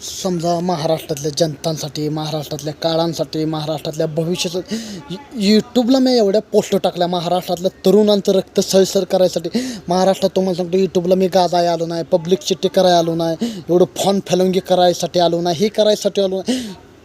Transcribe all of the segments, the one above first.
समजा महाराष्ट्रातल्या जनतांसाठी, महाराष्ट्रातल्या काळांसाठी, महाराष्ट्रातल्या भविष्यासाठी यूट्यूबला मी एवढ्या पोस्ट टाकल्या महाराष्ट्रातल्या तरुणांचं रक्त सळसळ करायसाठी. महाराष्ट्रात तुम्हाला सांगतो यूट्यूबला मी गाजाय आलो नाही, पब्लिसिटी करायला आलो नाही, एवढं फॉन फॅलोंगी करायसाठी आलो नाही, हे करायसाठी आलो नाही.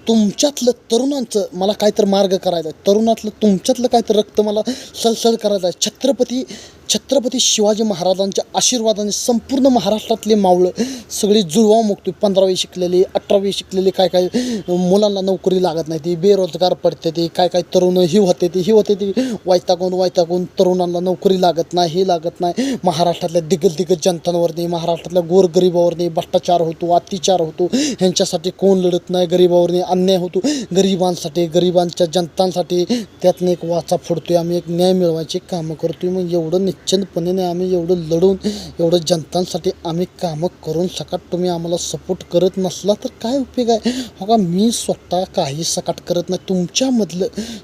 तुमच्यातलं तरुणांचं मला काहीतरी मार्ग करायचा आहे, तरुणातलं तुमच्यातलं काहीतरी रक्त मला सळसळ करायचं आहे. छत्रपती शिवाजी महाराजांच्या आशीर्वादाने संपूर्ण महाराष्ट्रातले मावळं सगळी जुळवा मुक्ती 15वी शिकलेली, 18वी शिकलेली, काय मुलांना नोकरी लागत नाही, ती बेरोजगार पडते, ती काय तरुण ही होते ती वैतागून तरुणांना नोकरी लागत नाही, ही लागत नाही. महाराष्ट्रातल्या दिग्गज जनतांवरनी, महाराष्ट्रातल्या गोरगरिबावरनी भ्रष्टाचार होतो, अत्याचार होतो. ह्यांच्यासाठी कोण लढत नाही. गरिबावरनी अन्याय होतो, गरिबांच्या जनतांसाठी त्यातनं एक वाचा फोडतोय आम्ही, एक न्याय मिळवायची कामं करतोय. मग एवढं निश्चितपणे आम्ही एवढं लढून एवढं जनतांसाठी आम्ही कामं करून सकाट तुम्ही आम्हाला सपोर्ट करत नसला तर काय उपयोग आहे. हो का, मी स्वतः काही सकाट करत नाही.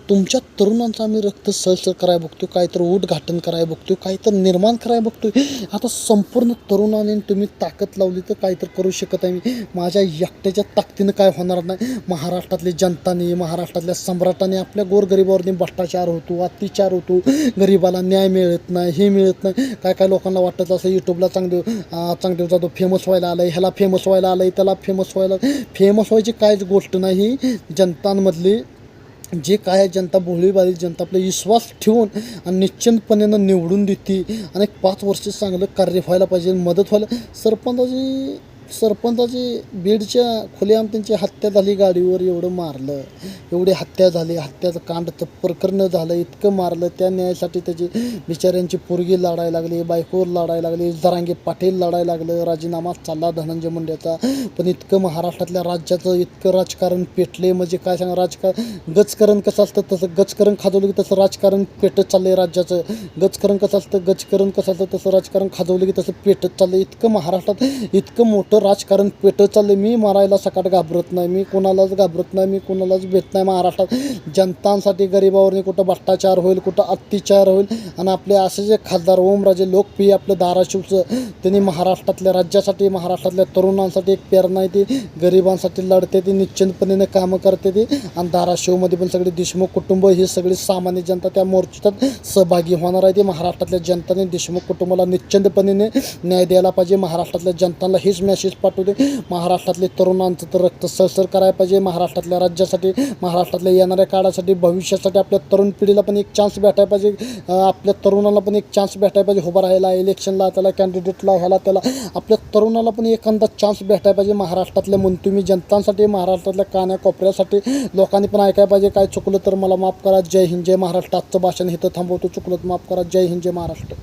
तुमच्या तरुणांचं आम्ही रक्त सळसळ करायला बघतो, काहीतरी उद्घाटन करायला बघतो, काहीतरी निर्माण करायला बघतोय. आता संपूर्ण तरुणाने तुम्ही ताकद लावली तर काहीतरी करू शकत आहे. मी माझ्या एकट्याच्या ताकदीनं काय होणार नाही. महाराष्ट्रातल्या जनताने, महाराष्ट्रातल्या सम्राटाने आपल्या गोरगरिबावरनी भ्रष्टाचार होतो, अत्याचार होतो, गरिबाला न्याय मिळत नाही, हे मिळत नाही. काय लोकांना वाटत असं यूट्यूबला चांगदेव जाधव फेमस व्हायला आलं आहे, ह्याला फेमस व्हायला आलं आहे, त्याला फेमस व्हायची काहीच गोष्ट नाही. जनतांमधली जे काय जनता भोळीबारी जनता आपला विश्वास ठेवून आणि निश्चितपणेनं निवडून देते आणि 5 वर्ष चांगलं कार्य व्हायला पाहिजे, मदत व्हायला. सरपंचाची बीडच्या खुलेआम त्यांची हत्या झाली, गाडीवर एवढं मारलं, एवढी हत्या झाली, हत्याचं कांडचं प्रकरण झालं, इतकं मारलं. त्या न्यायासाठी त्याची बिचाऱ्यांची पोरगी लढायला लागली, बायकोवर लढायला लागली, जरांगे पाटील लढायला लागलं, राजीनामा चालला धनंजय मुंडेचा. पण इतकं महाराष्ट्रातल्या राज्याचं इतकं राजकारण पेटले म्हणजे काय सांगा. गजकरण कसं असतं तसं गजकरण खाजवलं की तसं राजकारण पेटत चाललंय राज्याचं. गजकरण कसं असतं तसं राजकारण खाजवलं की तसं पेटत चाललंय. इतकं महाराष्ट्रात इतकं मोठं राजकारण पेटत चाललंय. मी मारायला सकाट घाबरत नाही, मी कोणालाच घाबरत नाही, मी कोणालाच भेट नाही. महाराष्ट्रात जनतांसाठी गरिबावरनी कुठं भ्रष्टाचार होईल, कुठं अत्याचार होईल. आणि आपले असे जे खासदार ओमराजे लोकप्रिय आपलं धाराशिवचं, त्यांनी महाराष्ट्रातल्या राज्यासाठी, महाराष्ट्रातल्या तरुणांसाठी एक प्रेरणा आहे. ती गरिबांसाठी लढते, ती निश्चितपणे कामं करते ती. आणि धाराशिवमध्ये पण सगळे देशमुख कुटुंब ही सगळी सामान्य जनता त्या मोर्चात सहभागी होणार आहे. ती महाराष्ट्रातल्या जनताने देशमुख कुटुंबाला निश्चितपणे न्याय द्यायला पाहिजे. महाराष्ट्रातल्या जनताला हेच मेसेज पाठवते. महाराष्ट्रातले तरुणांचं तर रक्त सळसळ करायला पाहिजे. महाराष्ट्रातल्या राज्यासाठी, महाराष्ट्रातल्या येणाऱ्या काळासाठी, भविष्यासाठी आपल्या तरुण पिढीला पण एक चान्स भेटायला पाहिजे. आपल्या तरुणाला पण एक चान्स भेटायला पाहिजे उभं राहायला, इलेक्शनला, त्याला कॅन्डिडेटला, ह्याला त्याला. आपल्या तरुणाला पण एखादा चान्स भेटायला पाहिजे. महाराष्ट्रातल्या तुम्ही जनतांसाठी, महाराष्ट्रातल्या कानाकोपऱ्यासाठी लोकांनी पण ऐकायला पाहिजे. काय चुकलं तर मला माफ करा. जय हिंद, जय महाराष्ट्र. आजचं भाषण इथं थांबवतो. चुकलं तर माफ करा. जय हिंद, जय महाराष्ट्र.